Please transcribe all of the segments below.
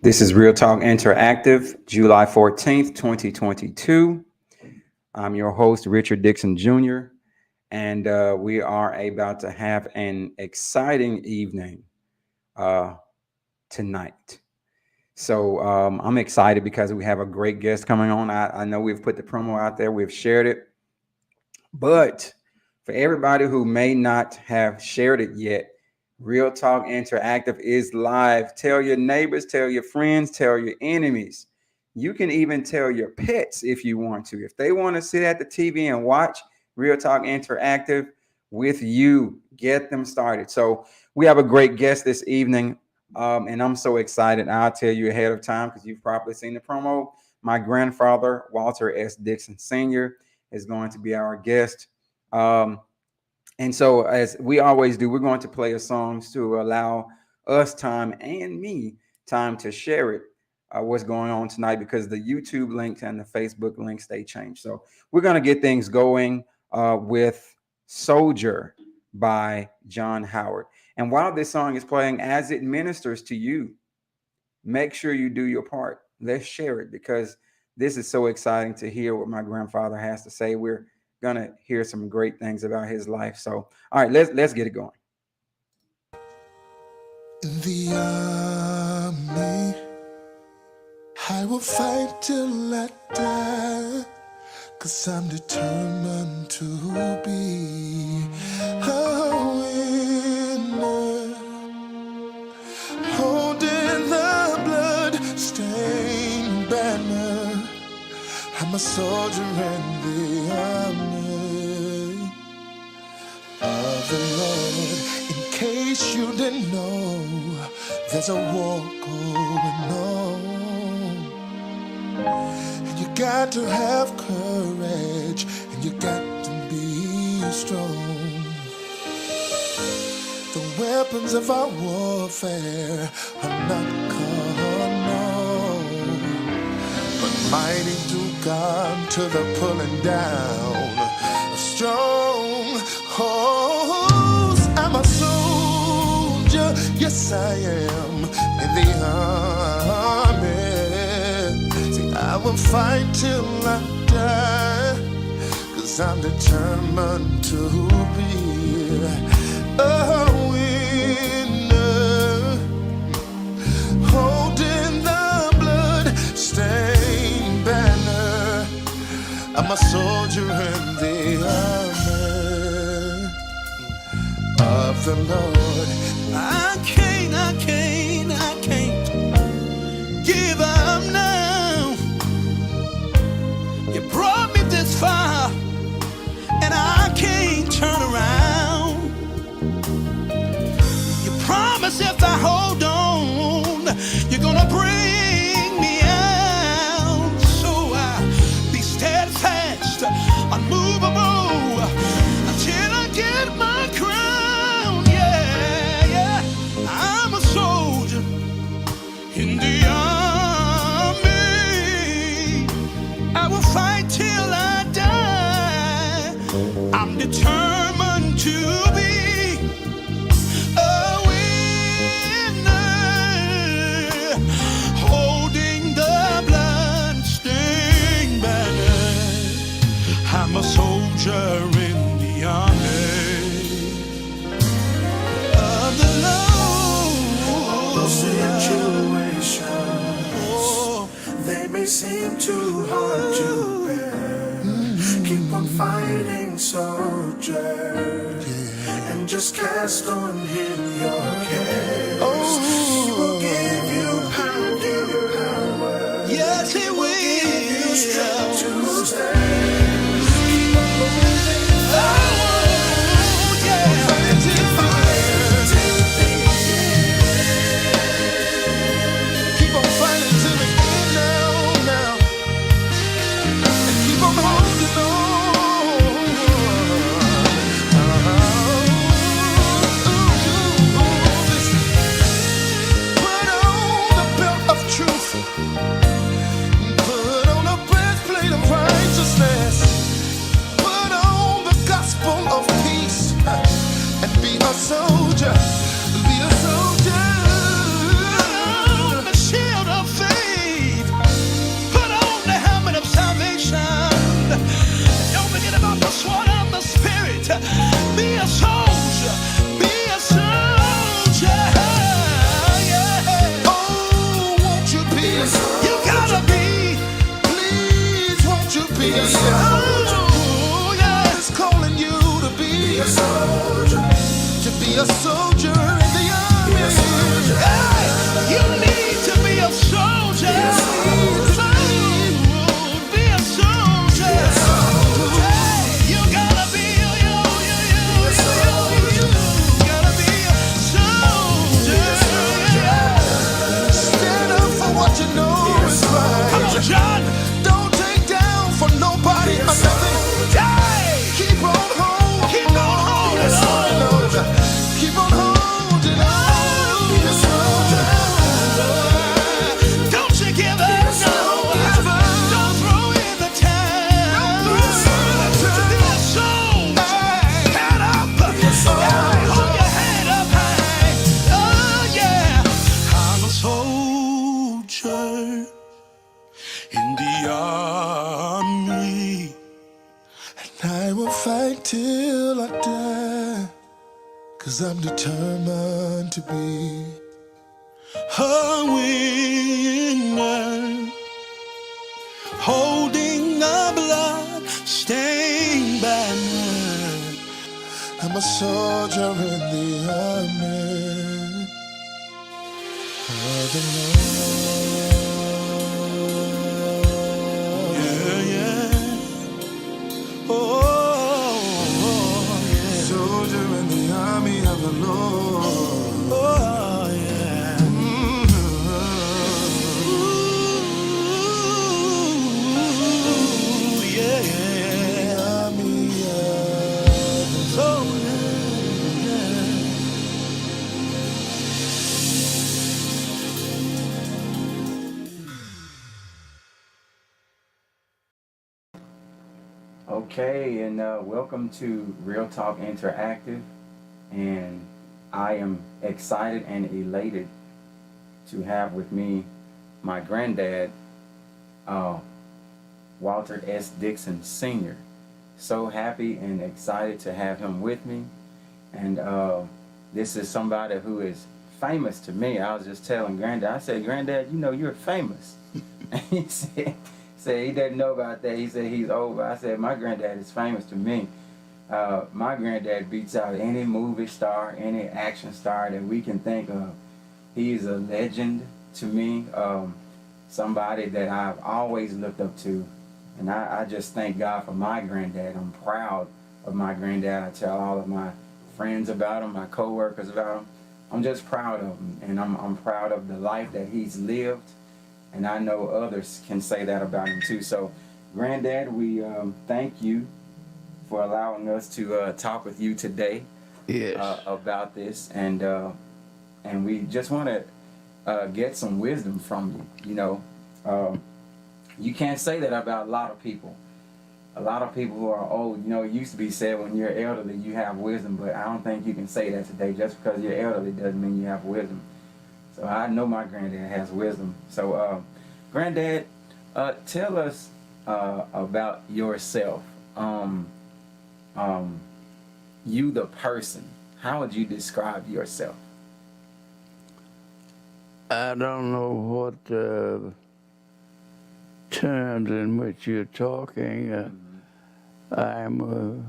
This is Real Talk Interactive, July 14th, 2022. I'm your host, Richard Dixon Jr., and we are about to have an exciting evening uh, tonight. So I'm excited because we have a great guest coming on. I know we've put the promo out there, we've shared it, but for everybody who may not have shared it yet, Real Talk Interactive is live. Tell your neighbors, tell your friends, tell your enemies. You can even tell your pets if you want to. If they want to sit at the TV and watch Real Talk Interactive with you, get them started. So we have a great guest this evening, and I'm so excited. I'll tell you ahead of time because you've probably seen the promo. My grandfather, Walter S. Dixon Sr., is going to be our guest. Um, and so, as we always do, we're going to play a songs to allow us time and me time to share it, what's going on tonight, because the YouTube links and the Facebook links, they change. So we're going to get things going with Soldier by John Howard. And while this song is playing, as it ministers to you, make sure you do your part. Let's share it because this is so exciting to hear what my grandfather has to say. We're gonna hear some great things about his life. So, all right, let's get it going. In the army, I will fight till I die, 'cause I'm determined to be a winner, holding the blood-stained banner. I'm a soldier in the army of the Lord. In case you didn't know, there's a war going on. And you got to have courage, and you got to be strong. The weapons of our warfare are not carnal, but mighty through God to the pulling down of strongholds. I'm a soldier, yes I am, in the army. See, I will fight till I die, 'cause I'm determined to be a winner, holding the blood-stained banner. I'm a soldier in the army of the Lord. I can't give up now. You brought me this far, and I can't turn around. You promise if I hold on, you're gonna bring me out. So I'll be steadfast, unmovable, until I get my crown. Yeah, yeah. I'm a soldier in the army. I will fight till I die. I'm determined to be a winner, holding the blood-stained banner. I'm a soldier in the army of the Lord. Those situations, they may seem too hard to bear. Keep on fighting, soldier, and just cast on him your cares. He will give you power. Yes, he will. Give you strength to stand. Keep on moving. Oh, yeah. Fight till the end. Keep on fighting till the end now. And keep on holding on. Listen. a soldier in the army. Hey, you need to be a soldier. Be a soldier. Hey, you gotta be you gotta be a soldier. Stand up for what you know is right. Come on, John. Don't take down for nobody or nothing. Hey, keep on holding. Keep on holding on. Keep on holding on. Don't you give up, no. Don't throw in the towel. Be a soldier. Head up. Hold your head up high. Oh yeah. I'm a soldier in the army, and I will fight till I die, 'cause I'm determined to be a winner, holding a blood-stained banner. I'm a soldier in the army of the Lord. Yeah, yeah. Oh, yeah. Soldier in the army of the Lord. Oh, yeah. Ooh, yeah, yeah. Army of the soldier. Okay, and welcome to Real Talk Interactive, and I am excited and elated to have with me my granddad, Walter S. Dixon Sr. So happy and excited to have him with me, and this is somebody who is famous to me. I was just telling Granddad, I said, Granddad, you know you're famous. And he said he doesn't know about that. He said he's over. I said, my granddad is famous to me. My granddad beats out any movie star, any action star that we can think of. He is a legend to me, somebody that I've always looked up to. And I just thank God for my granddad. I'm proud of my granddad. I tell all of my friends about him, my co-workers about him. I'm just proud of him, and I'm proud of the life that he's lived. And I know others can say that about him too. So, Granddad, we thank you for allowing us to talk with you today. Yes. About this, and we just want to get some wisdom from you. You know, you can't say that about a lot of people. A lot of people who are old, you know, it used to be said when you're elderly you have wisdom, but I don't think you can say that today. Just because you're elderly doesn't mean you have wisdom. So I know my granddad has wisdom. So, Granddad, tell us about yourself. You, the person. How would you describe yourself? I don't know what terms in which you're talking. I'm a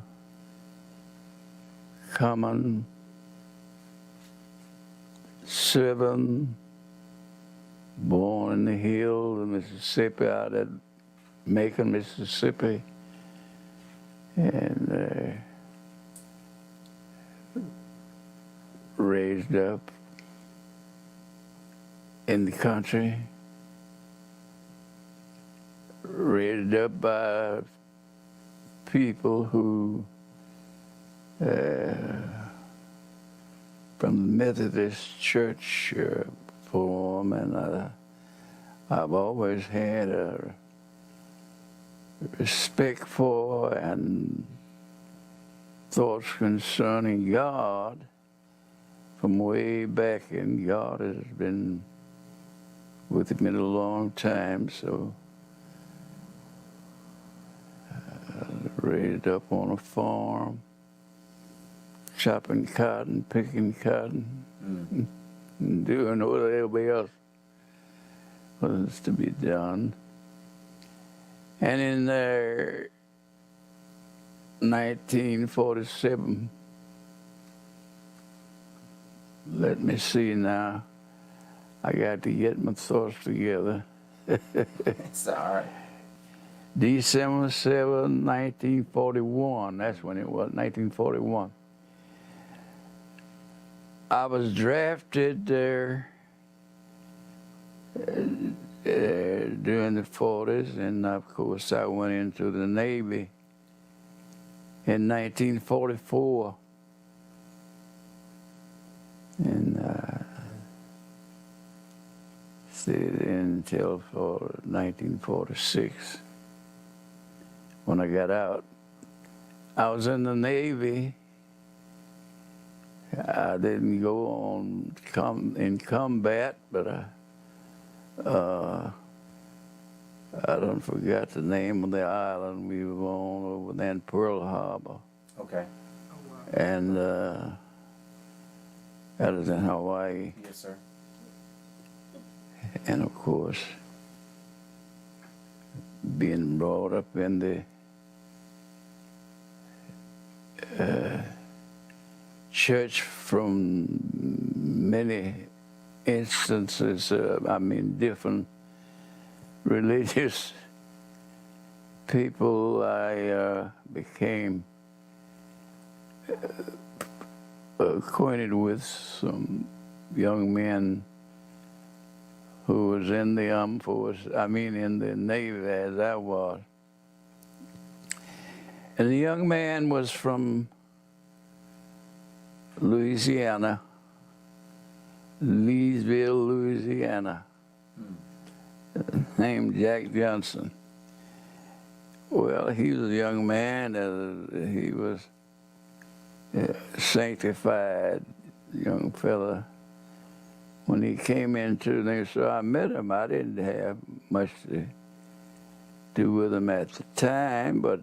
common servant, born in the hills of Mississippi, out at Macon, Mississippi, and raised up in the country, raised up by people who from the Methodist Church form, and I've always had a respect for and thoughts concerning God from way back, and God has been with me a long time. So raised up on a farm, chopping cotton, picking cotton, and doing whatever else was to be done. And in 1947, let me see now. I got to get my thoughts together. It's all right. December 7, 1941. That's when it was, 1941. I was drafted there during the 40s, and of course I went into the Navy in 1944. And stayed in until 1946. When I got out, I was in the Navy. I didn't go on in combat, but I don't forget the name of the island we were on over there in Pearl Harbor. Okay. And that was in Hawaii. Yes, sir. And of course, being brought up in the church from many instances, different religious people, I became acquainted with some young men who was in the armed force, in the Navy as I was. And the young man was from Louisiana, Leesville, Louisiana, named Jack Johnson. Well, he was a young man, he was a sanctified young fella. When he came into there, so I met him. I didn't have much to do with him at the time, but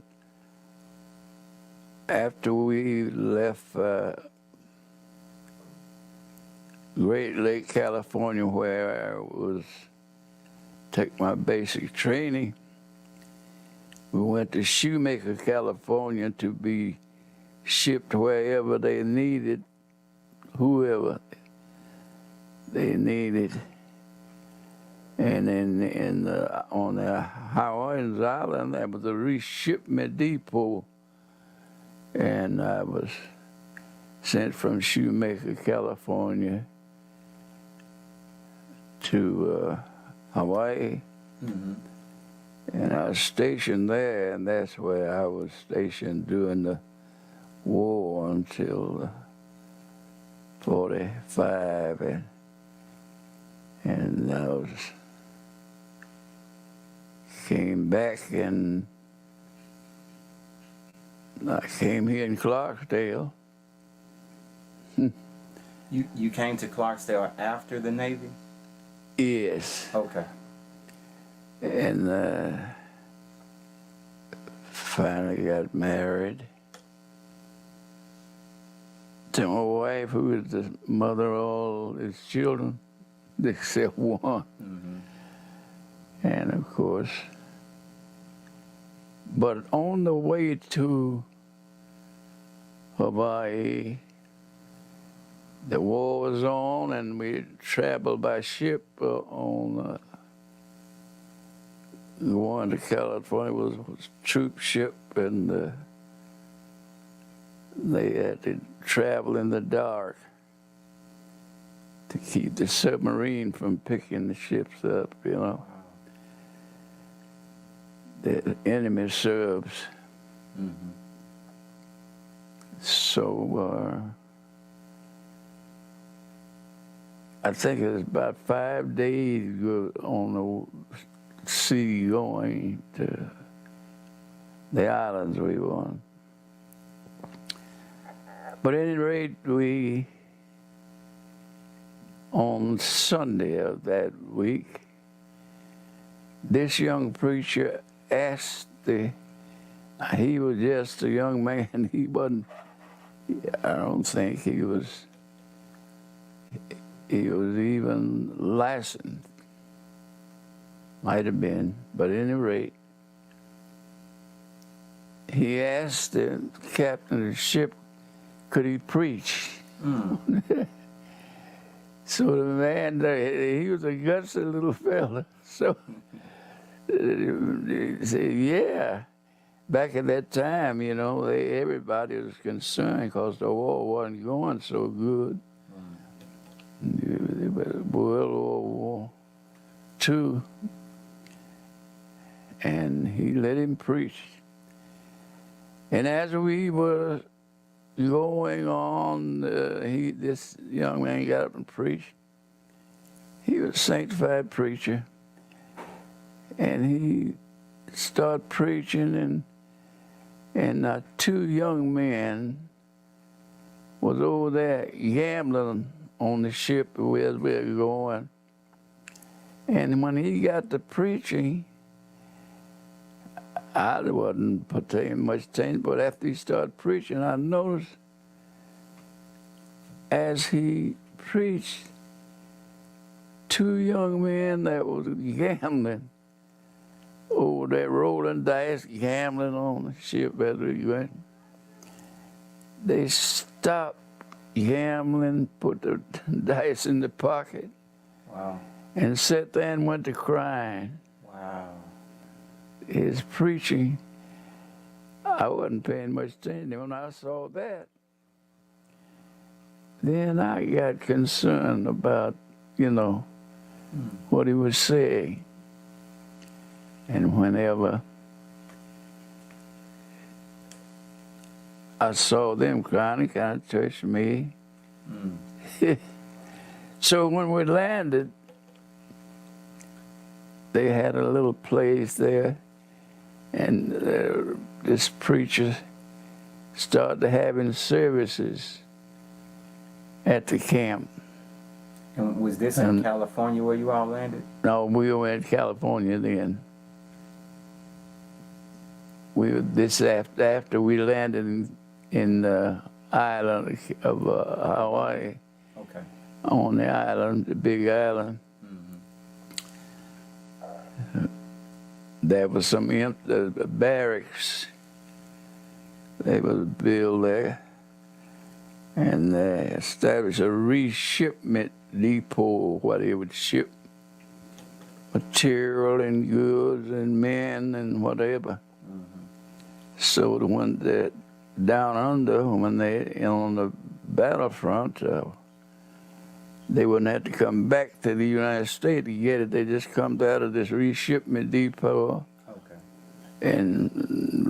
after we left Great Lake, California, where I was take my basic training, we went to Shoemaker, California to be shipped wherever they needed, whoever they needed. And then on the Hawaiian Island, there was a reshipment depot, and I was sent from Shoemaker, California to Hawaii. Mm-hmm. And I was stationed there, and that's where I was stationed during the war until 45, and I came back, and I came here in Clarksdale. You came to Clarksdale after the Navy? Yes. Okay. And finally got married to my wife, who is the mother of all his children, except one. Mm-hmm. And of course, but on the way to Hawaii, the war was on, and we traveled by ship on the one to California was a troop ship, and they had to travel in the dark to keep the submarine from picking the ships up, you know. The enemy subs. Mm-hmm. So I think it was about 5 days on the sea going to the islands we were on. But at any rate, on Sunday of that week, this young preacher asked he was just a young man, he wasn't, I don't think he was even licensed. Might have been, but at any rate, he asked the captain of the ship, could he preach? Mm. So the man, he was a gutsy little fella. So he said, yeah. Back at that time, you know, everybody was concerned because the war wasn't going so good. World War II. And he let him preach. And as we were going on, this young man got up and preached. He was a sanctified preacher. And he started preaching, and two young men was over there gambling on the ship where we were going. And when he got to preaching, I wasn't paying much attention, but after he started preaching, I noticed as he preached, two young men that was gambling over there, rolling dice, gambling on the ship as we went. They stopped gambling, put the dice in the pocket, Wow. and sat there and went to crying. Wow. His preaching, I wasn't paying much attention. When I saw that, then I got concerned about, you know, what he was saying. And whenever I saw them crying, it kind of touched me. So when we landed, they had a little place there, and this preacher started having services at the camp. And was this in California where you all landed? No, we were in California then. This after we landed in the island of Hawaii. Okay. On the island, the big island. There was some empty barracks. They was built there, and they established a reshipment depot where they would ship material and goods and men and whatever. So the ones that down under, when they on the battlefront, they wouldn't have to come back to the United States to get it. They just come out of this reshipment depot and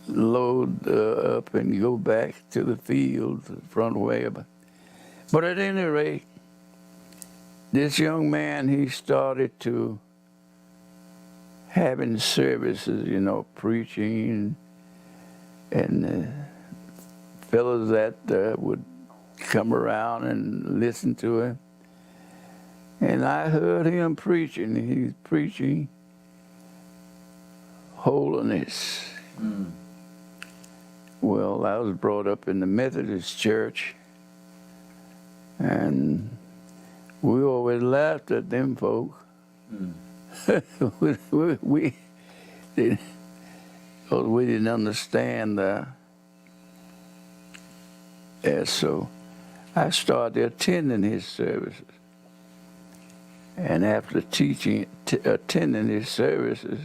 reload up and go back to the field, the front way. But at any rate, this young man, he started to having services, you know, preaching, and fellows that would come around and listen to him. And I heard him preaching. He's preaching holiness. Well, I was brought up in the Methodist church, and we always laughed at them folk. we didn't understand that. So I started attending his services. And after attending his services,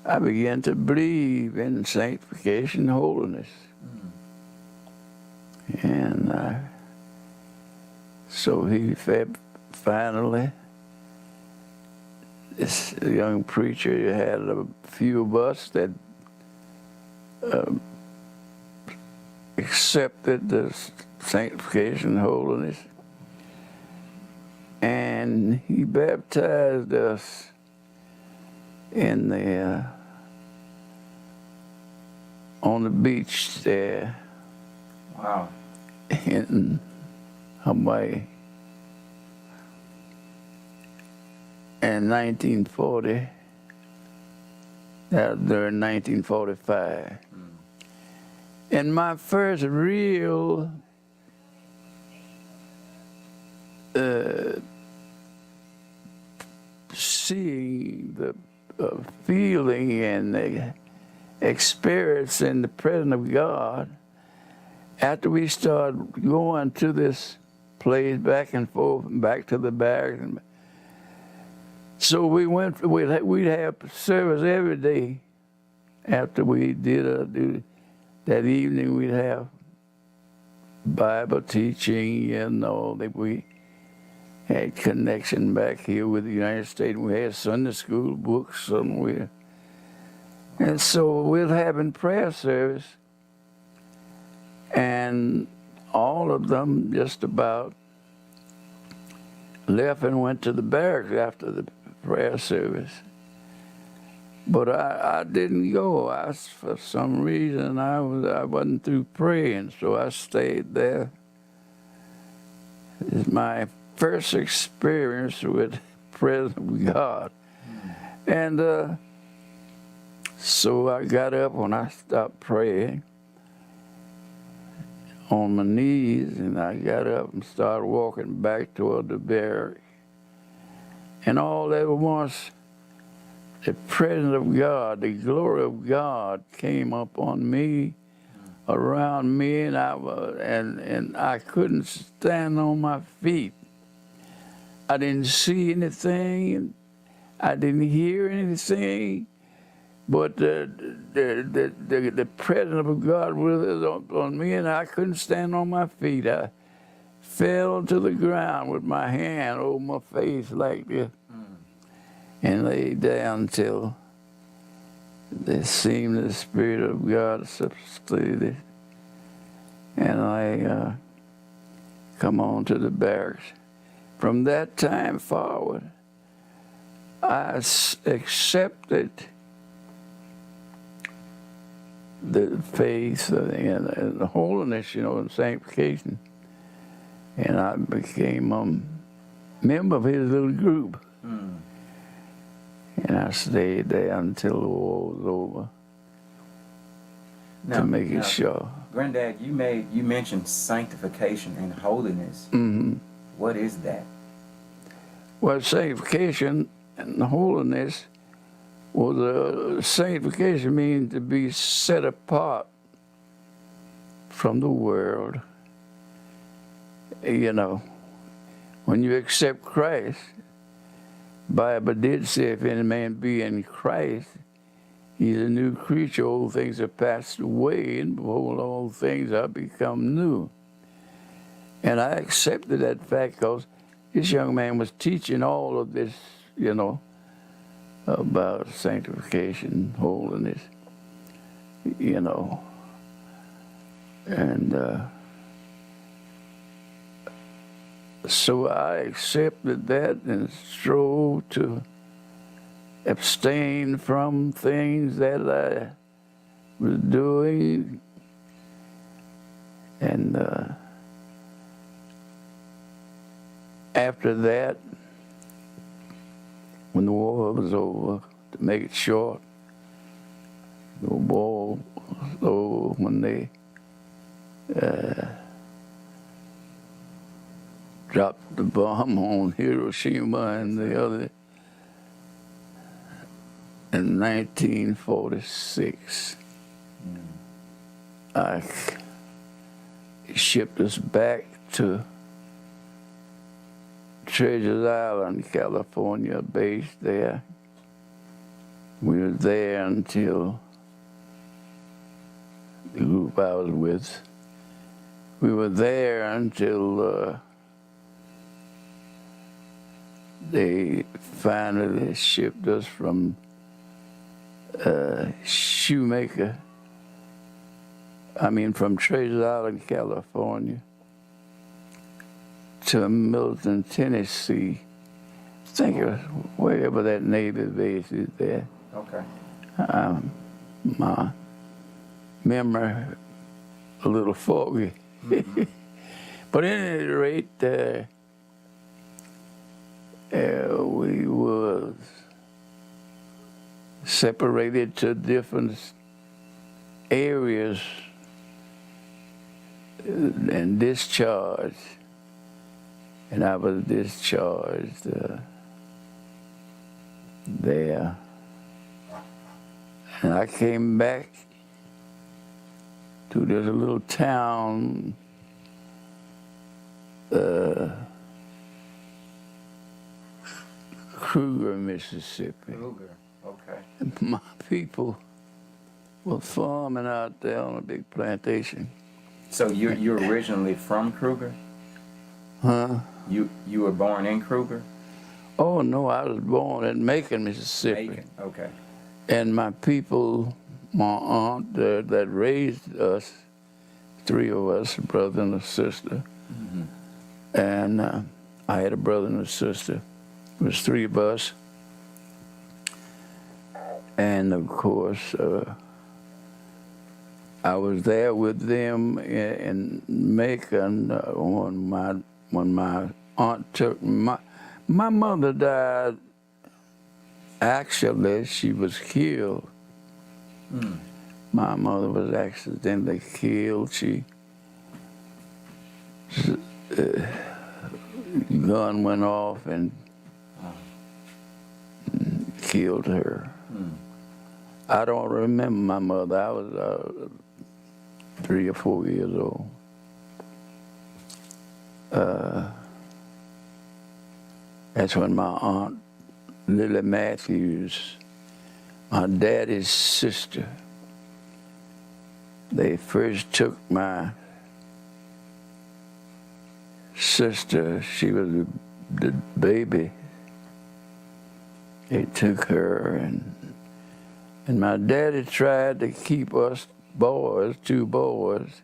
I began to believe in sanctification and holiness. And so he finally, this young preacher had a few of us that accepted the sanctification and holiness. And he baptized us in the on the beach there. Wow. In Hawaii. In 1940, during 1945. And my first real seeing the feeling and the experience in the presence of God, after we started going to this place back and forth and back to the barracks. So we'd have service every day after we did our duty. That evening we'd have Bible teaching and all that. We had connection back here with the United States. We had Sunday school books somewhere. And so we'd have prayer service, and all of them just about left and went to the barracks after the prayer service. But I didn't go. For some reason, I wasn't through praying, so I stayed there. It's my first experience with the presence of God. And so I got up when I stopped praying on my knees, and I got up and started walking back toward the barracks. And all at once, the presence of God, the glory of God came upon me, around me, and I couldn't stand on my feet. I didn't see anything, I didn't hear anything, but the presence of God was on me, and I couldn't stand on my feet. I fell to the ground with my hand over my face like this, and lay down till it seemed the Spirit of God substituted. And I come on to the barracks. From that time forward, I accepted the faith and the holiness, and sanctification. And I became a member of his little group. And I stayed there until the war was over. To make it sure. Granddad, you mentioned sanctification and holiness. Mm-hmm. What is that? Well, sanctification and holiness sanctification means to be set apart from the world. When you accept Christ, the Bible did say, if any man be in Christ, he's a new creature. Old things have passed away, and behold, all things have become new. And I accepted that fact because this young man was teaching all of this, about sanctification, holiness, And so I accepted that and strove to abstain from things that I was doing. And after that, when the war was over, to make it short, the war was over when they dropped the bomb on Hiroshima and the other in 1946. I shipped us back to Treasures Island, California, based there. We were there until the group I was with. We were there until they finally shipped us from from Treasure Island, California, to Milton, Tennessee. I think it was wherever that Navy base is there. Okay. My memory a little foggy. Mm-hmm. But at any rate, we was separated to different areas and discharged. And I was discharged there. And I came back to this little town Kruger, Mississippi. Kruger. Okay. My people were farming out there on a big plantation. So you're originally from Kruger? Huh? You were born in Kruger? Oh, no, I was born in Macon, Mississippi. Macon. Okay. And my people, my aunt that raised us, 3 of us, a brother and a sister. Mm-hmm. And I had a brother and a sister. It was 3 of us. And of course, I was there with them in Macon when my aunt took my mother died. Actually, she was killed. Mm. My mother was accidentally killed. Gun went off and killed her. Mm. I don't remember my mother. I was 3 or 4 years old. That's when my aunt, Lily Matthews, my daddy's sister, they first took my sister. She was the baby. They took her, and my daddy tried to keep us boys, 2 boys,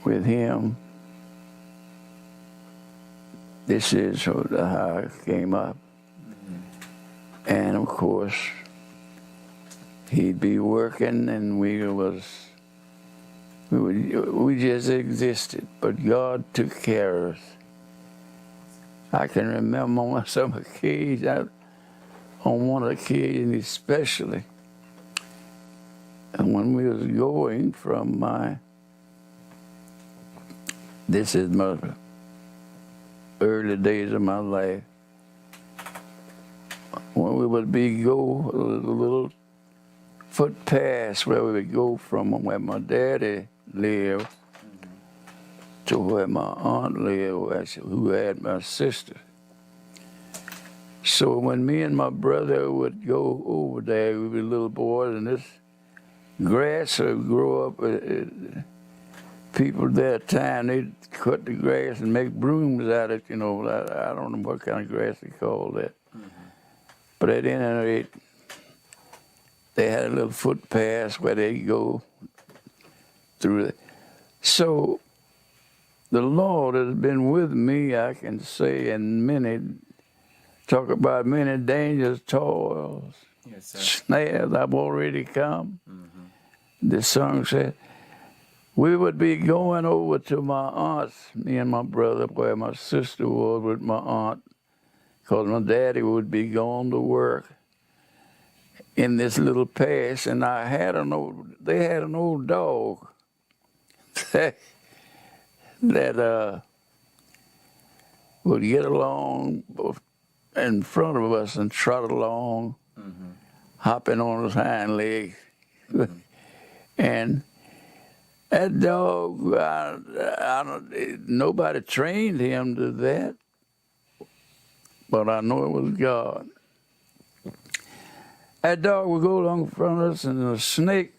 with him. This is how I came up. And of course, he'd be working and we just existed, but God took care of us. I can remember on some occasions, on one occasion especially, and when we was going from this is my early days of my life, when we would go a little footpath where we would go from where my daddy lived to where my aunt lived, who had my sister. So when me and my brother would go over there, we were little boys, and this grass would grow up. People that time, they'd cut the grass and make brooms out of it, you know. I don't know what kind of grass they call that. Mm-hmm. But at any rate, they had a little footpath where they'd go through it. So the Lord has been with me, I can say, in talk about many dangers, toils, Yes, sir. snares I've already come. Mm-hmm. The song said, we would be going over to my aunt's, me and my brother, where my sister was with my aunt, because my daddy would be going to work in this little pass, and they had an old dog that would get along in front of us and trot along, mm-hmm. hopping on his hind legs. Mm-hmm. And that dog, nobody trained him to that, but I know it was God. That dog would go along in front of us, and a snake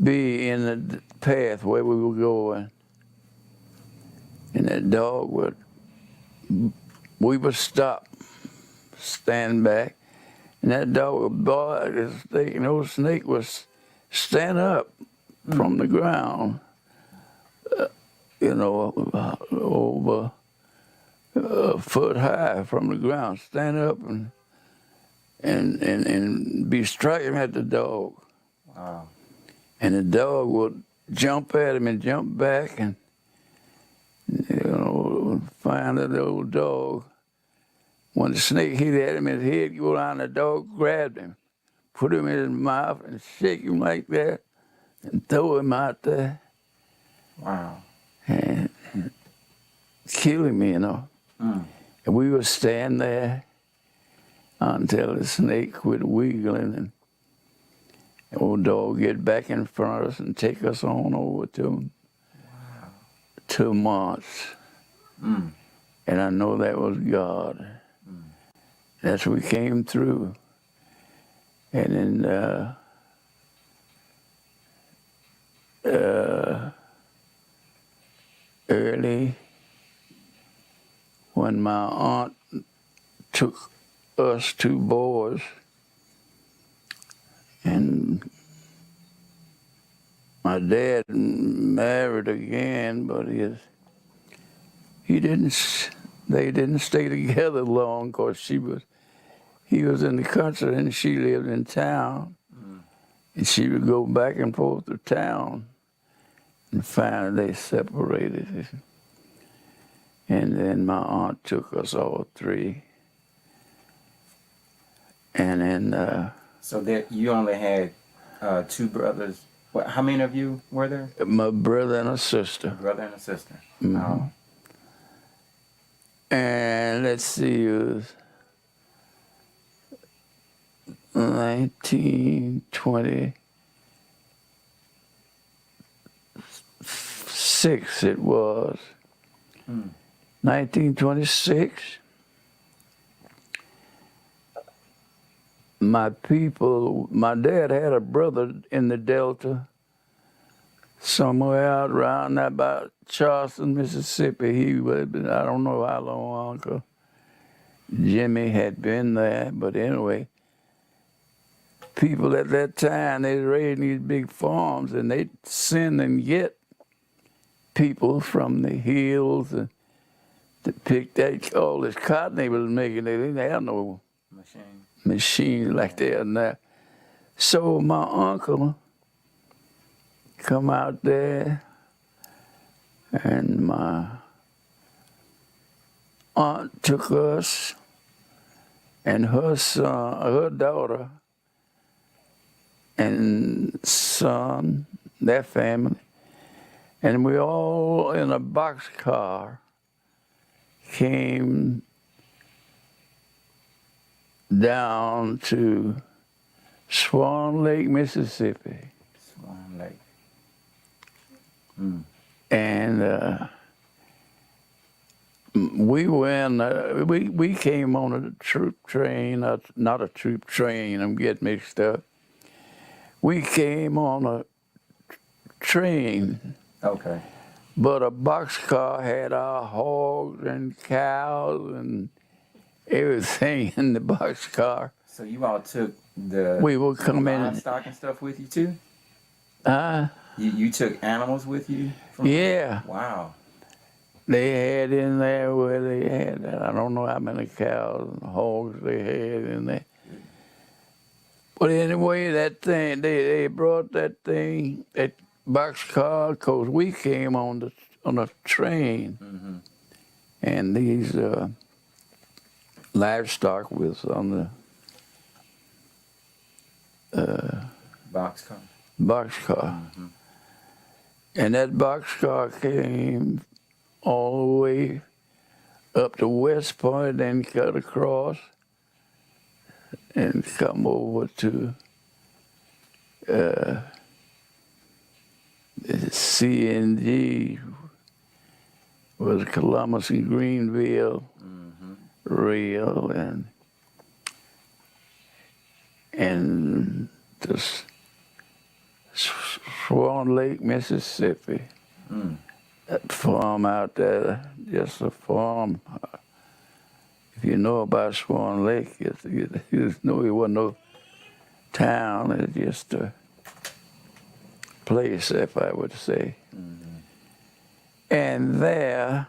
be in the path where we were going. And that dog we would stop, stand back, and that dog would bark at the snake, and old snake would stand up from the ground, over a foot high from the ground, stand up and be striking at the dog. Wow. And the dog would jump at him and jump back and, find that old dog. When the snake hit at him, his head go down, the dog grabbed him, put him in his mouth and shake him like that and throw him out there. Wow. And kill him, And we would stand there until the snake quit wiggling and the old dog get back in front of us and take us on over to him. Wow. 2 months. And I know that was God. That's what we came through. And then early, when my aunt took us two boys, and my dad married again, but they didn't stay together long, because he was in the country and she lived in town. And she would go back and forth to town, and finally they separated. And then my aunt took us all three. And then So that you only had two brothers. What? How many of you were there? my brother and a sister. A brother and a sister. Mhm. Oh. And let's see, it was 1926 it was. 1926. My dad had a brother in the Delta, somewhere out around about Charleston, Mississippi. He was, I don't know how long Uncle Jimmy had been there, but anyway, people at that time, they raised these big farms, and they'd send and get people from the hills to pick all this cotton they was making. They didn't have no machines like they are now. So my uncle come out there, and my aunt took us and her daughter and son, their family, and we all in a boxcar came down to Swan Lake, Mississippi. Swan Lake. And we came on a troop train, not a troop train, I'm getting mixed up. We came on a train. Okay. But a boxcar had our hogs and cows and everything in the boxcar. So you all took the We will come in. livestock and stuff with you too? Huh? You took animals with you? Yeah. Wow. They had in there where they had, I don't know how many cows and hogs they had in there. But anyway, that thing, they brought that boxcar, because we came on a train, and these livestock was on the boxcar. And that boxcar came all the way up to West Point, then cut across and come over to CNG, was Columbus and Greenville rail, and the Swan Lake, Mississippi. That farm out there, just a farm. If you know about Swan Lake, you know it wasn't no town, it's just a place, if I would say. And there,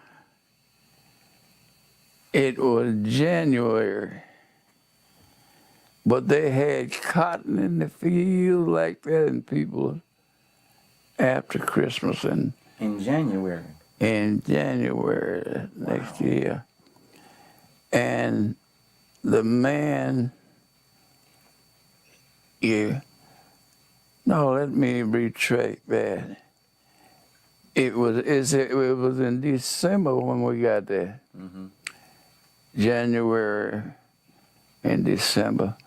it was January, but they had cotton in the field like that, and people after Christmas and In January. Next year. And the man, let me retract that. It was in December when we got there. January and December.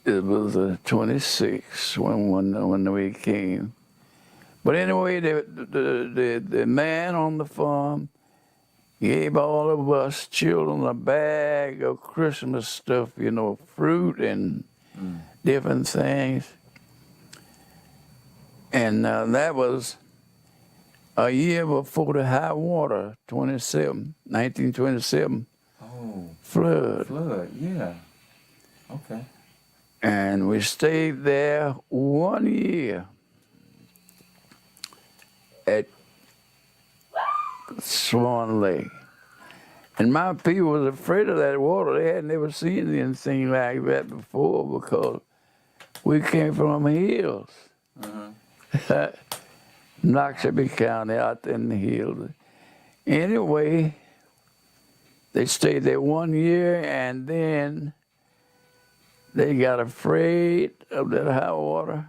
It was the 26th when we came. But anyway, the man on the farm gave all of us children a bag of Christmas stuff, you know, fruit and different things. And that was a year before the high water, 1927 Oh, flood. flood. Yeah. Okay. And we stayed there 1 year at Swan Lake. And my people was afraid of that water. They had never seen anything like that before because we came from the hills. Noxubee County out in the hills. Anyway, they stayed there 1 year and then they got afraid of that high water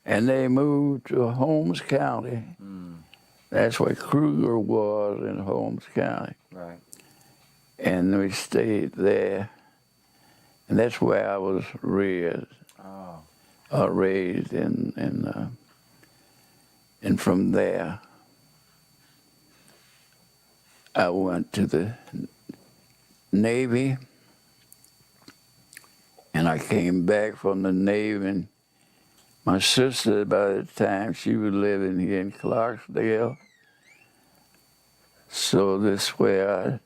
and they moved to Holmes County. That's where Kruger was in Holmes County. Right. And we stayed there. And that's where I was raised. Oh. Raised and from there, I went to the Navy, and I came back from the Navy, and my sister, by the time, she was living here in Clarksdale, so this way I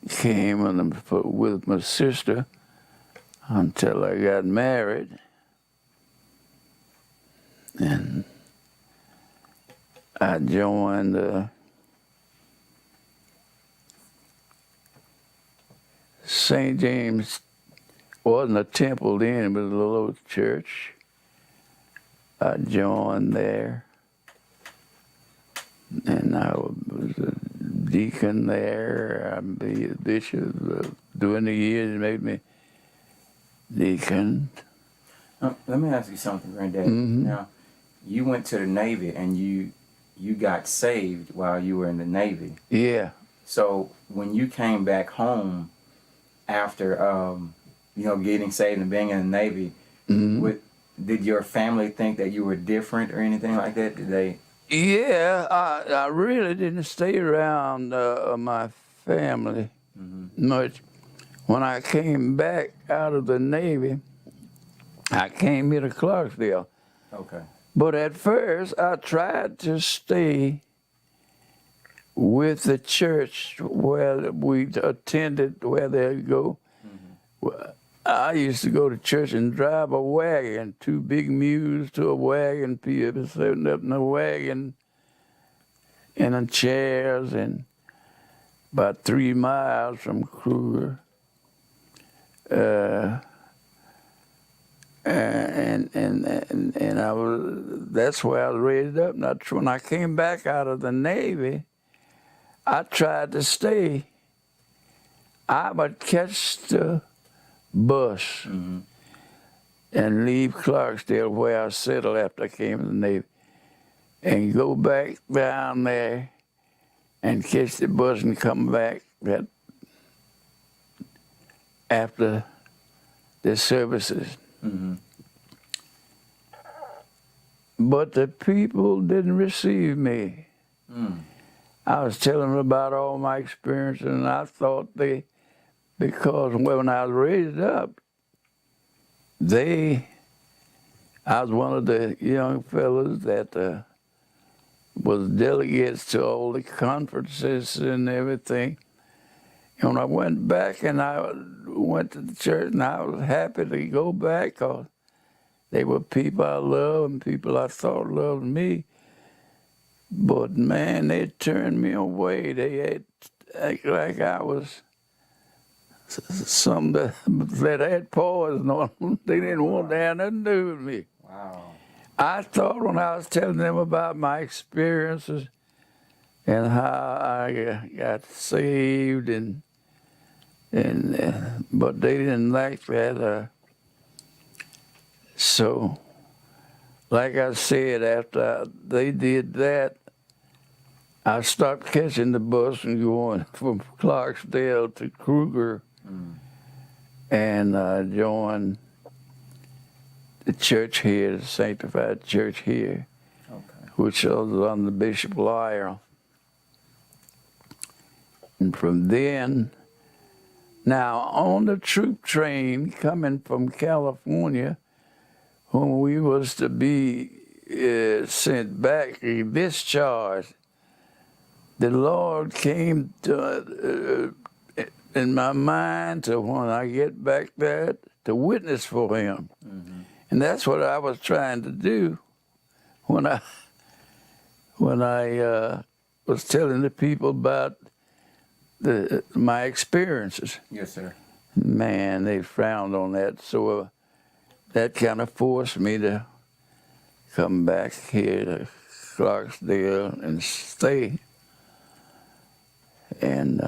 came with my sister until I got married. And I joined St. James. Wasn't a temple then, it was a little church. I joined there. And I was a deacon there. I'd be a bishop. During the years, they made me deacon. Let me ask you something, Granddad. Now, you went to the Navy and you got saved while you were in the Navy. Yeah. So when you came back home after, getting saved and being in the Navy, did your family think that you were different or anything like that? Did they? Yeah, I really didn't stay around my family much. When I came back out of the Navy, I came here to Clarksdale. Okay. But at first, I tried to stay with the church where we attended, where they go. I used to go to church and drive a wagon, 2 big mules to a wagon, people sitting up in the wagon, and on chairs, and about 3 miles from Kruger. And I that's where I was raised up. Now, when I came back out of the Navy, I tried to stay. I would catch the bus and leave Clarksdale, where I settled after I came to the Navy, and go back down there and catch the bus and come back after the services. But the people didn't receive me. I was telling them about all my experiences, and I thought because when I was raised up, I was one of the young fellows that was delegates to all the conferences and everything. And when I went back and I went to the church, and I was happy to go back because they were people I loved and people I thought loved me. But man, they turned me away. They had acted like I was some that had poison on them. They didn't want to have nothing to do with me. Wow. I thought when I was telling them about my experiences and how I got saved, but they didn't like that. So, like I said, after they did that, I stopped catching the bus and going from Clarksdale to Kruger, and joined the church here, the sanctified church here, Okay. which was under Bishop Lyle. And from then, now on the troop train coming from California, when we was to be sent back, discharged, the Lord came to in my mind to when I get back there to witness for Him, and that's what I was trying to do when I was telling the people about my experiences. Yes, sir. Man, they frowned on that, so that kind of forced me to come back here to Clarksdale and stay. And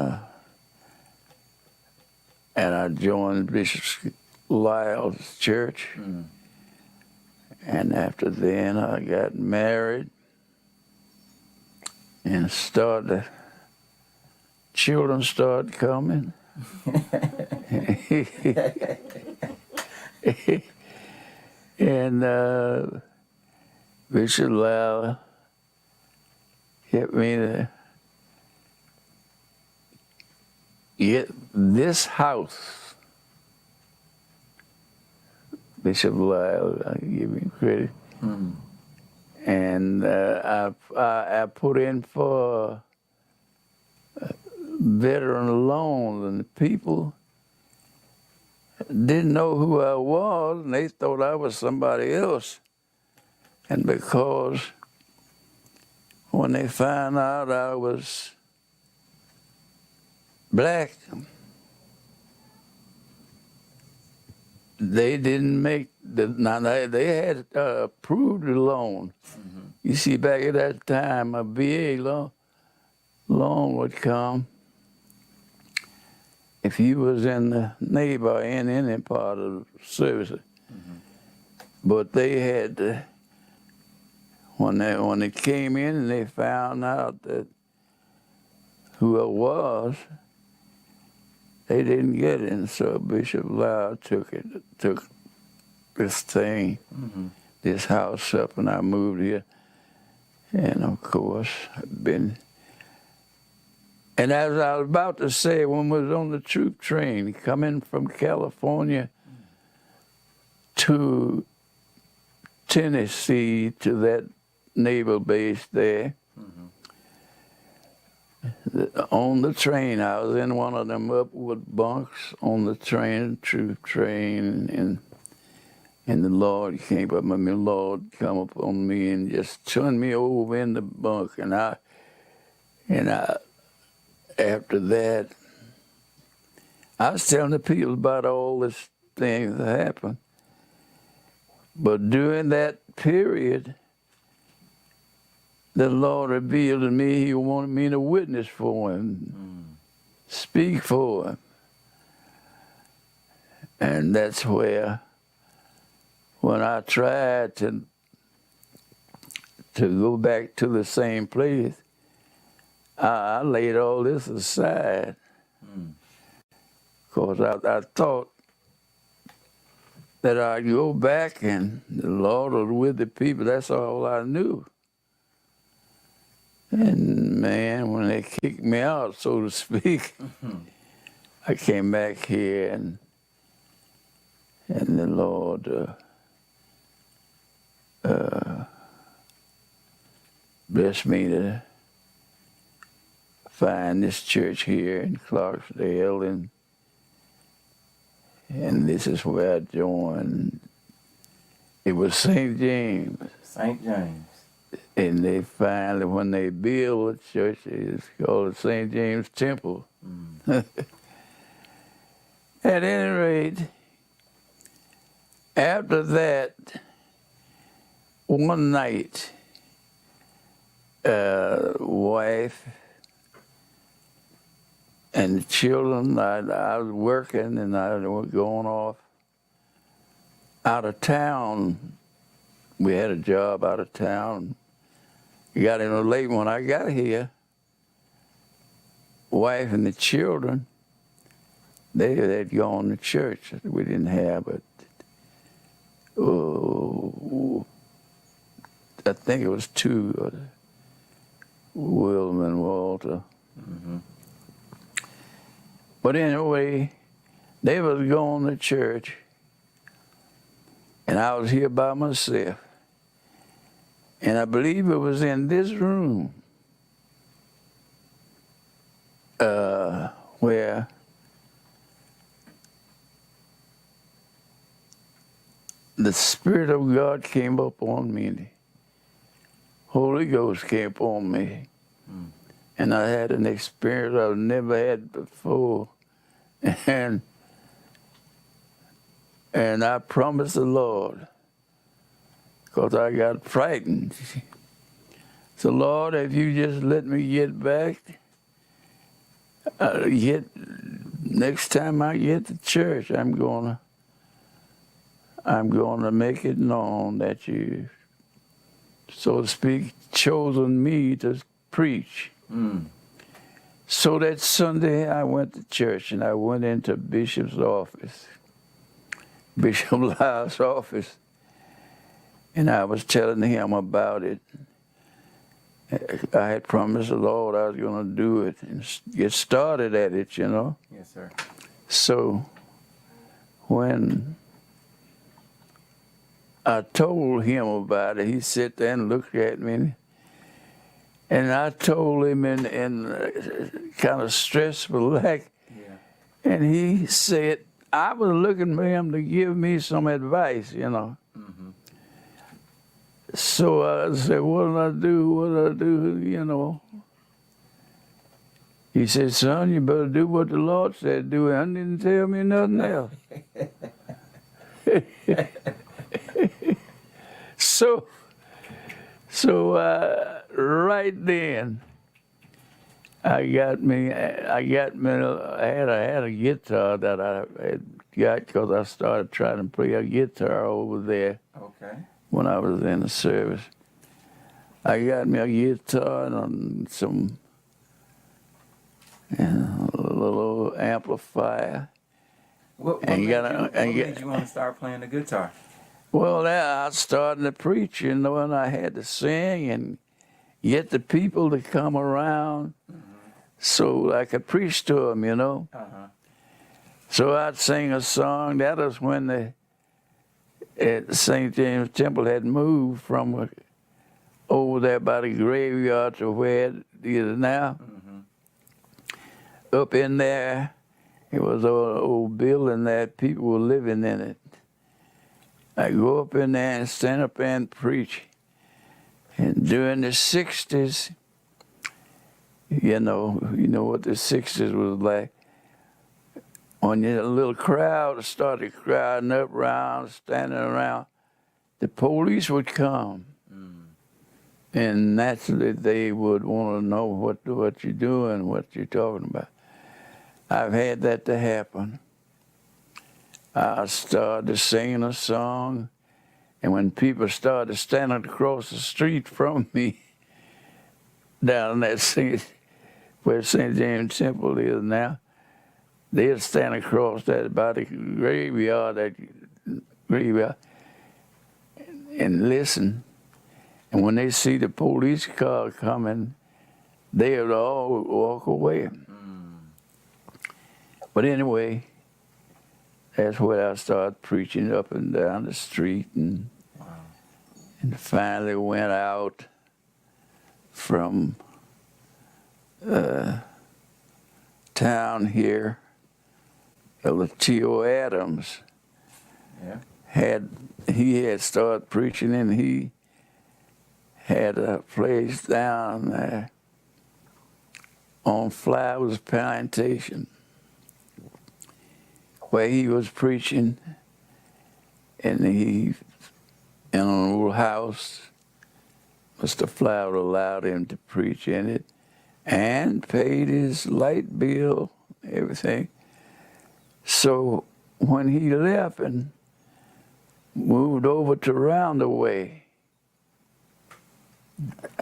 I joined Bishop Lyle's church. And after then, I got married and children started coming. And Bishop Lyle helped me to get this house. Bishop Lyle, I give him credit. And I put in for veteran loans, and the people didn't know who I was, and they thought I was somebody else. And because when they found out I was black, they didn't make now they had approved the loan. You see, back at that time, a VA loan would come if you was in the Navy or in any part of the service. But they had to, when they came in and they found out that who I was, they didn't get it. And so Bishop Lyle took this thing, this house up, and I moved here. And of course, I've been. And as I was about to say, when we was on the troop train coming from California to Tennessee to that naval base there, on the train, I was in one of them upward bunks on the train, troop train, and the Lord came up, and the Lord come up on me and just turned me over in the bunk, and I after that, I was telling the people about all this thing that happened. But during that period, the Lord revealed to me He wanted me to witness for Him, speak for Him. And that's where, when I tried to go back to the same place, I laid all this aside. Because I thought that I'd go back and the Lord was with the people. That's all I knew. And man, when they kicked me out, so to speak, I came back here and the Lord blessed me to find this church here in Clarksdale, and this is where I joined. It was St. James. St. James. And they finally, when they built the church, it's called St. James Temple. At any rate, after that, one night, wife and the children, I was working and I was going off out of town. We had a job out of town. Got in late. When I got here, wife and the children, they'd gone to church. We didn't have it. oh, I think it was two, William and Walter. Mm-hmm. But anyway, they was going to church, and I was here by myself. And I believe it was in this room where the Spirit of God came up on me. The Holy Ghost came upon me. Mm. And I had an experience I've never had before. And I promised the Lord, because I got frightened. So, Lord, if you just let me get back, next time I get to church, I'm gonna make it known that you, so to speak, chosen me to preach. Mm. So that Sunday I went to church, and I went into Bishop's office, Bishop Lyle's office, and I was telling him about it. I had promised the Lord I was going to do it and get started at it, you know. Yes, sir. So when I told him about it, he sat there and looked at me, and I told him in kind of stressful like, Yeah. and he said, I was looking for him to give me some advice, you know. Mm-hmm. So I said, what do I do? What do I do? You know. He said, son, you better do what the Lord said do. And didn't tell me nothing else. So right then, I had a guitar that I had got because I started trying to play a guitar over there. Okay. When I was in the service. I got me a guitar and some a little amplifier. What And made you want to start playing the guitar? Well, I started to preach, you know, and I had to sing and get the people to come around so I could preach to them, you know. Uh-huh. So I'd sing a song. That was when the St. James Temple had moved from over there by the graveyard to where it is now. Mm-hmm. Up in there, it was an old building that people were living in it. I go up in there and stand up and preach. And during the 60s, you know what the 60s was like. When a little crowd started crowding up around, standing around, the police would come. Mm. And naturally, they would want to know what you're doing, what you're talking about. I've had that to happen. I started singing a song, and when people started standing across the street from me, down in that where St. James Temple is now, they'd stand across that by the graveyard, and listen. And when they see the police car coming, they would all walk away. Mm. But anyway, that's where I started preaching up and down the street, and Wow. and finally went out from town here. T.O. Adams Yeah. had started preaching, and he had a place down there on Flowers Plantation where he was preaching, and he in an old house. Mr. Flower allowed him to preach in it and paid his light bill, everything. So when he left and moved over to Roundaway,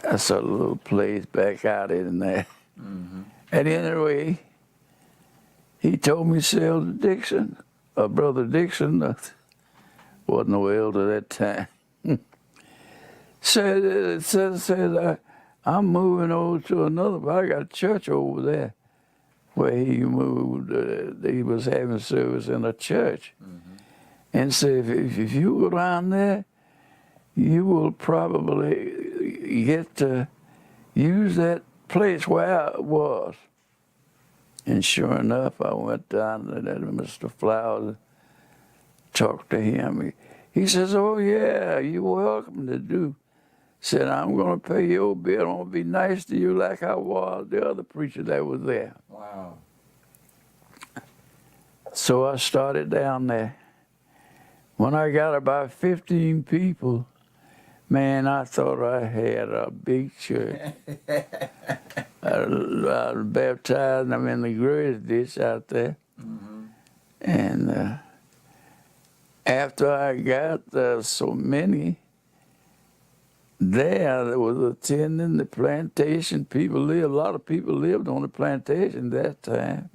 that's a little place back out in there. Mm-hmm. And anyway, he told me, sell to Dixon, Brother Dixon, wasn't no elder that time. said, I'm moving over to another, but I got a church over there where he moved. He was having service in a church. And said, if you go down there, you will probably get to use that place where I was. And sure enough, I went down to that Mr. Flowers, talked to him. He says, oh yeah, you're welcome to do. Said, I'm going to pay your bill. I'm going to be nice to you like I was the other preacher that was there. Wow. So I started down there. When I got about 15 people, man, I thought I had a big church. I baptized them in the grace ditch out there. And after I got so many there that was attending the plantation, a lot of people lived on the plantation that time.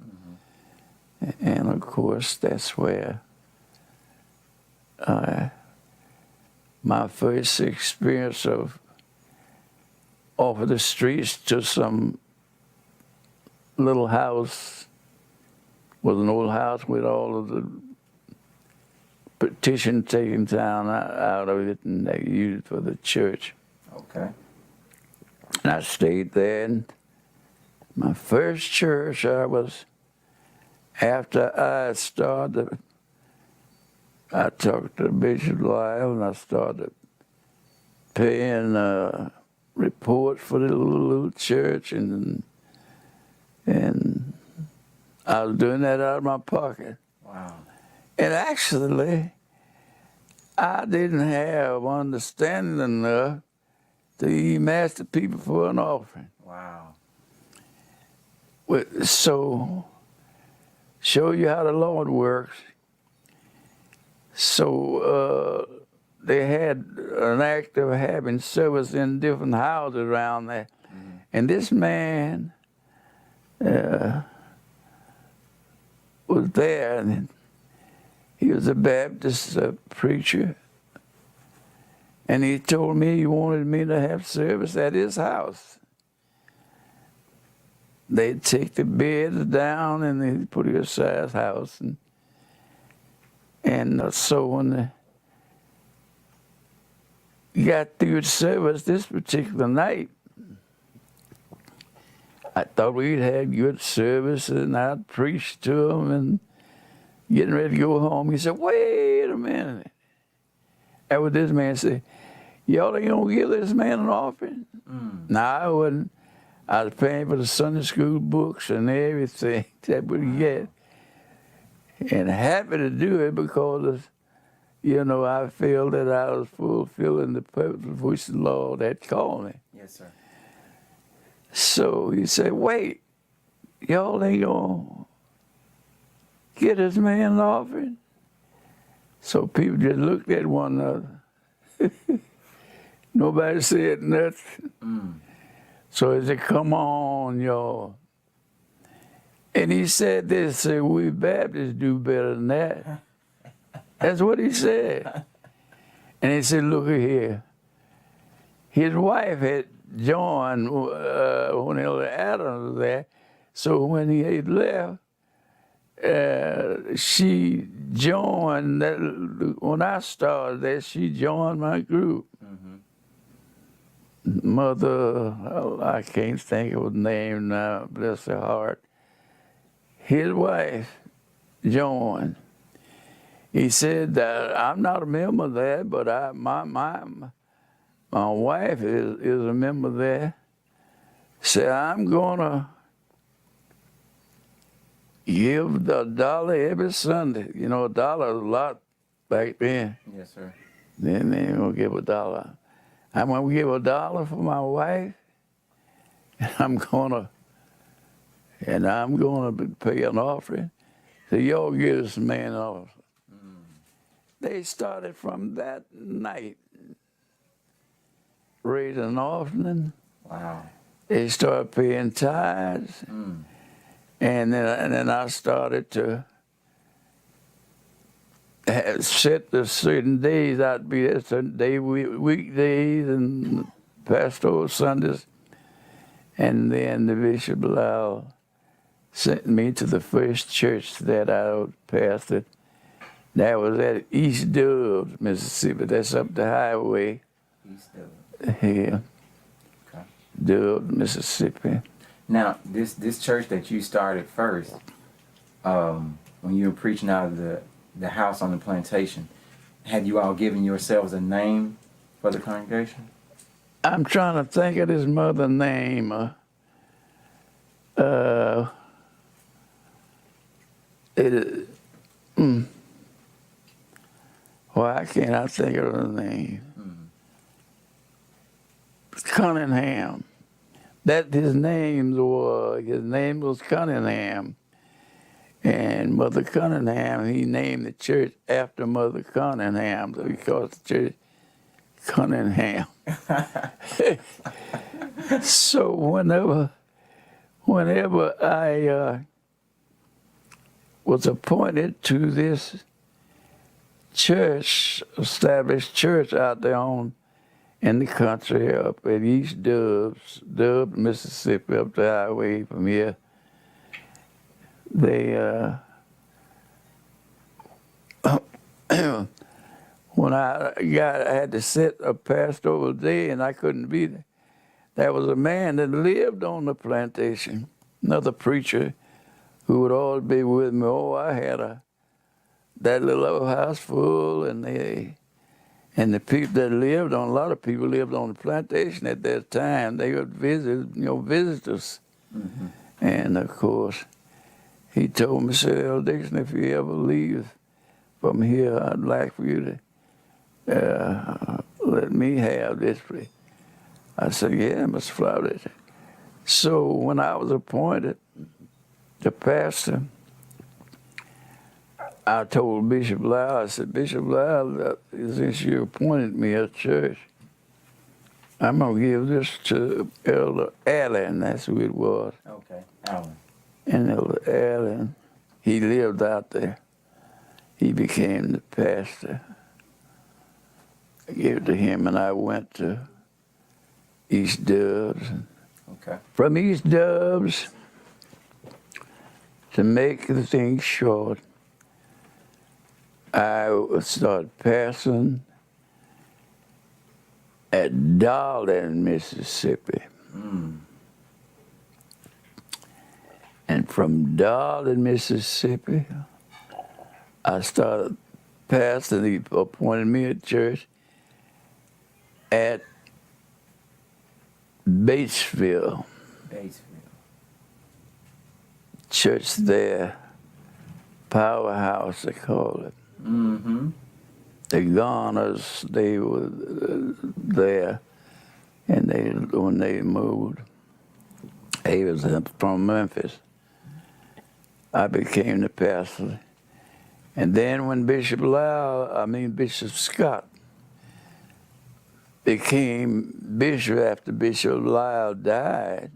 And of course, that's where my first experience of off of the streets to some little house was an old house with all of the petition taken down out of it, and they used it for the church. Okay. And I stayed there. And my first church, after I started, I talked to Bishop Lyle, and I started paying reports for the little church, and I was doing that out of my pocket. Wow. And actually, I didn't have understanding enough to even ask the people for an offering. Wow. So, show you how the Lord works. So, they had an act of having service in different houses around there. And this man was there, and he was a Baptist preacher. And he told me he wanted me to have service at his house. They'd take the beds down and they'd put it aside his house. And so when we got through the service this particular night, I thought we'd had good service, and I'd preached to them and getting ready to go home. He said, wait a minute. That was this man said, y'all ain't gonna give this man an offering? No, I wasn't. I was paying for the Sunday school books and everything that we get. And happy to do it because, I feel that I was fulfilling the purpose for which the Lord had called me. Yes, sir. So he said, wait, y'all ain't gonna get this man an offering? So people just looked at one another. Nobody said nothing. So he said, come on, y'all. And he said this, we Baptists do better than that. That's what he said. And he said, look here. His wife had joined when Elder Adams was there. So when he had left, she joined, when I started there, she joined my group. Mother, I can't think of her name now, bless her heart. His wife joined. He said that I'm not a member there, but my wife is a member there. Said, I'm gonna give $1 every Sunday. $1 is a lot back then. Yes, sir. Then they gonna give $1. I'm gonna give $1 for my wife, and I'm gonna pay an offering. So y'all give this man an offering. They started from that night raising an offering. Wow. They started paying tithes, and then I started to have set the certain days out to be there, certain day, weekdays and pastoral Sundays. And then the Bishop Lyle sent me to the first church that I pastored. That was at East Dubs, Mississippi. That's up the highway. East Dubs. Here. Okay. Dubs, Mississippi. Now, this church that you started first, when you were preaching out of the house on the plantation, had you all given yourselves a name for the congregation? I'm trying to think of his mother's name. Why can't I think of her name? Cunningham. That his name was Cunningham. And Mother Cunningham, he named the church after Mother Cunningham, so he called the church Cunningham. So whenever I was appointed to this church, established church out there in the country up at East Dubs, Mississippi, up the highway from here, they when I had to set a pastoral day and I couldn't be there. There was a man that lived on the plantation, another preacher who would always be with me. Oh, I had that little old house full, and the people that lived on, a lot of people lived on the plantation at that time. They would visit, visitors. Mm-hmm. And of course, he told me, said, "El Dixon, if you ever leave from here, I'd like for you to let me have this place." I said, "Yeah, Mr. Flowers." So when I was appointed to pastor, I told Bishop Lyle, I said, "Bishop Lyle, since you appointed me at church, I'm going to give this to Elder Allen." That's who it was. Okay, Allen. And Elder Allen, he lived out there. He became the pastor. I gave it to him, and I went to East Dubs. Okay. From East Dubs, to make the thing short, I started pastoring at Darling, Mississippi. And from Darling, Mississippi, I started pastoring. He appointed me at church at Batesville. Church there, Powerhouse, they call it. Mm-hmm. The Garners, they were there, and when they moved, he was from Memphis. I became the pastor. And then when Bishop Scott became bishop after Bishop Lyle died,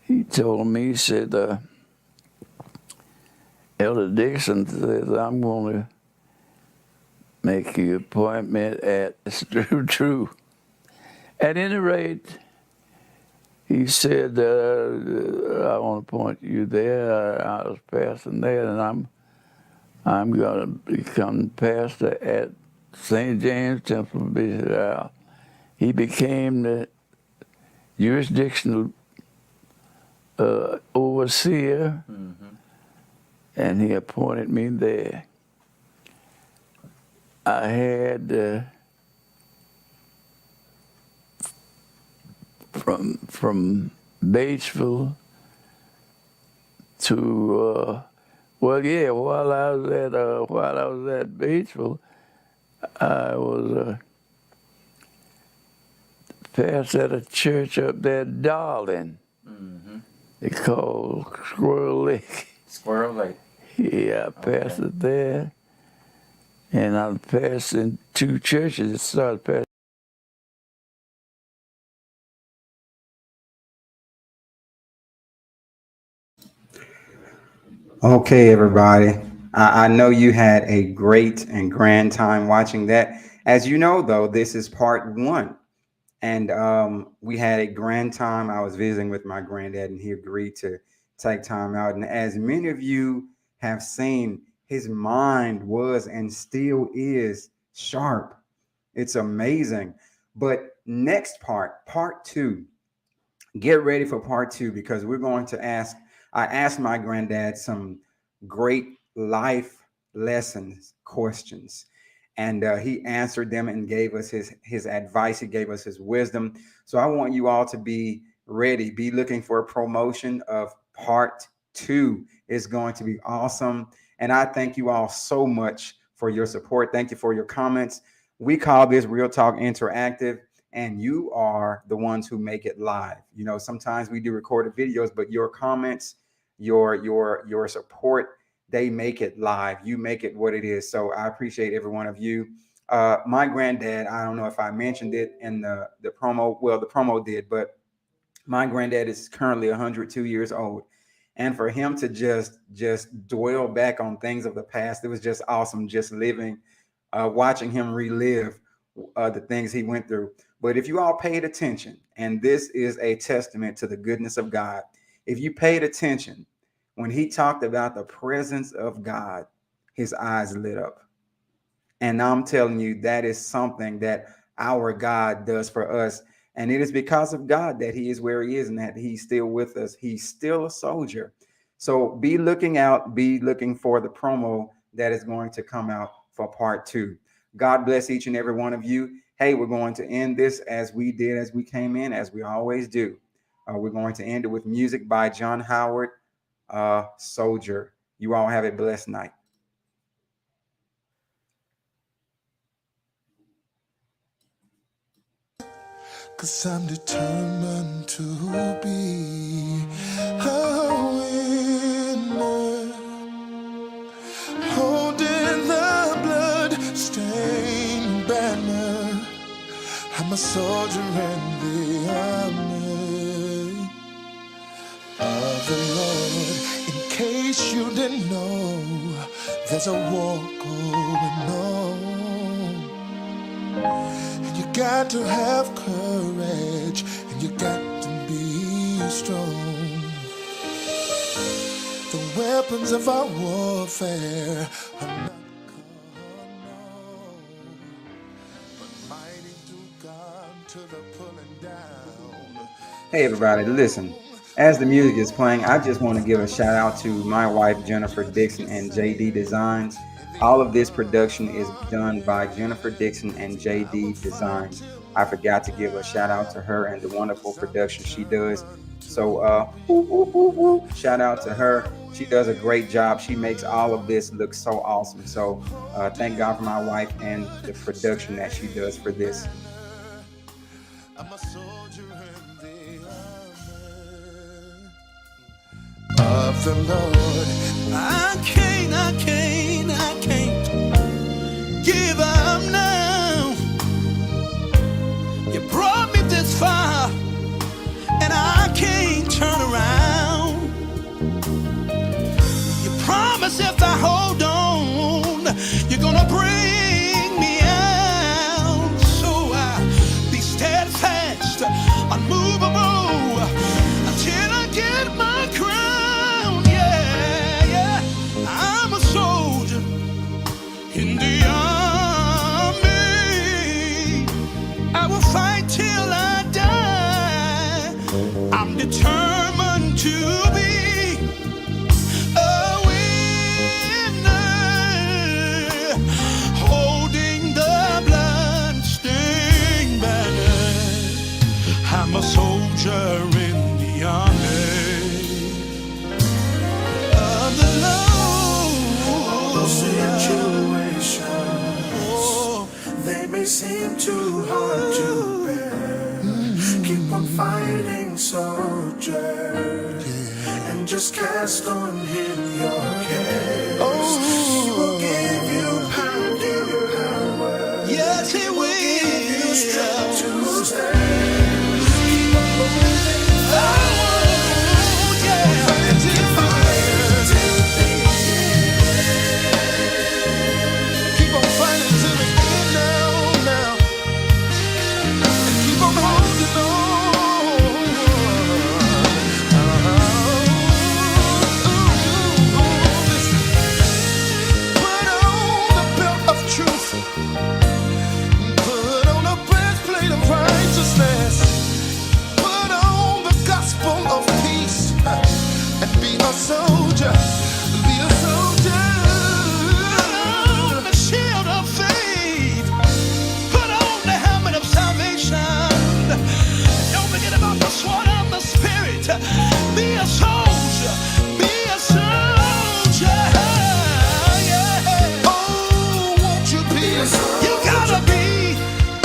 he told me, he said, Elder Dixon says, "I'm going to make you an appointment at True." At any rate, he said, "I want to appoint you there." I was passing there, and I'm going to become pastor at St. James Temple, Bishop Lyle. He became the jurisdictional overseer. Mm-hmm. And he appointed me there. I had from Batesville to while I was at Batesville, I was pastor at a church up there, Darling. Mm-hmm. They called Squirrel Lake. Squirrel Lake. Yeah, I pastored there, and I pastored in two churches. Started pastoring. Okay, everybody. I know you had a great and grand time watching that. As you know, though, this is part one. And we had a grand time. I was visiting with my granddad, and he agreed to take time out. And as many of you have seen, his mind was and still is sharp. It's amazing. But next part two, get ready for part two because we're going to ask. I asked my granddad some great life lessons questions, and he answered them and gave us his advice. He gave us his wisdom. So I want you all to be ready. Be looking for a promotion of part two. It's going to be awesome, and I thank you all so much for your support. Thank you for your comments. We call this Real Talk Interactive, and you are the ones who make it live. You know, sometimes we do recorded videos, but your comments, your support, they make it live. You make it what it is. So I appreciate every one of you. My granddad, I don't know if I mentioned it in the promo. Well, the promo did, but my granddad is currently 102 years old. And for him to just dwell back on things of the past, it was just awesome just living, watching him relive the things he went through. But if you all paid attention, and this is a testament to the goodness of God, if you paid attention, when he talked about the presence of God, his eyes lit up. And I'm telling you, that is something that our God does for us. And it is because of God that he is where he is and that he's still with us. He's still a soldier. So be looking out, be looking for the promo that is going to come out for part two. God bless each and every one of you. Hey, we're going to end this as we did, as we came in, as we always do. We're going to end it with music by John Howard, Soldier. You all have a blessed night. Cause I'm determined to be a winner, holding the blood-stained banner. I'm a soldier in the army of the Lord. In case you didn't know, there's a war going on. You got to have courage, and you got to be strong. The weapons of our warfare are not carnal, but mighty through God to the pulling down. Hey, everybody, listen. As the music is playing, I just want to give a shout out to my wife, Jennifer Dixon, and JD Designs. All of this production is done by Jennifer Dixon and JD Designs. I forgot to give a shout out to her and the wonderful production she does. So, shout out to her. She does a great job. She makes all of this look so awesome. So, thank God for my wife and the production that she does for this. I'm a soldier in the army of the Lord. I can't give up now. You brought me this far, and I can't turn around. You promise if I hold on, you're gonna bring me out. So I be steadfast, unmovable, until I get my crown. Yeah, yeah, I'm a soldier in the army. I will fight till I die. I'm determined to be a winner, holding the blood-stained banner. I'm a soldier in the army of the Lord. Those situations, they may seem too hard to bear. Keep on fighting, soldier, and just cast on him your cares. He will give you power. Yes, he will. Give you strength to stand. Keep on moving. Oh, yeah. Fighting till the end. Be a soldier. Be a soldier. Yeah. Oh, won't you be a soldier? You gotta be.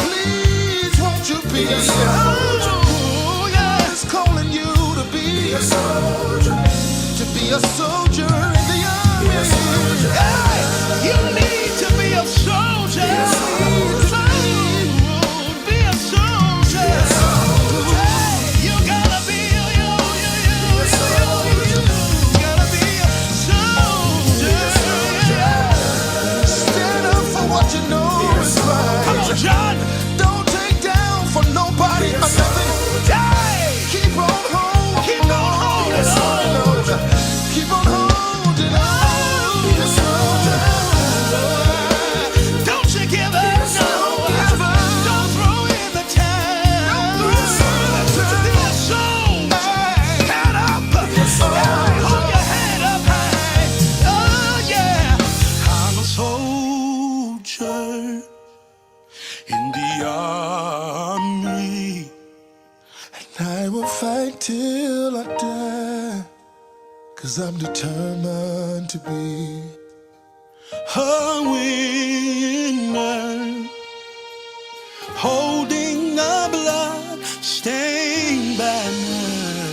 Please, won't you be a soldier? Oh, yeah. It's calling you to be a soldier. To be a soldier in the army. Be a soldier. Yeah. You need to be a soldier. Be a soldier. Be a soldier. Be a soldier. Hey, you gotta be you gotta be a soldier. Stand up for what you know is right. Come on, John. Don't take down for nobody or nothing. Hey, keep on holding. Keep on holding on. Keep on holding on. Be a soldier. Don't you give up. No. Don't throw in the towel. Be a soldier. Head up. Hold your head up high. Oh yeah. I'm a soldier in the army, and I will fight till I die, 'cause I'm determined to be a winner, holding a blood-stained banner.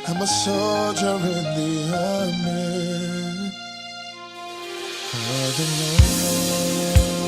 I'm a soldier in the army of the Lord.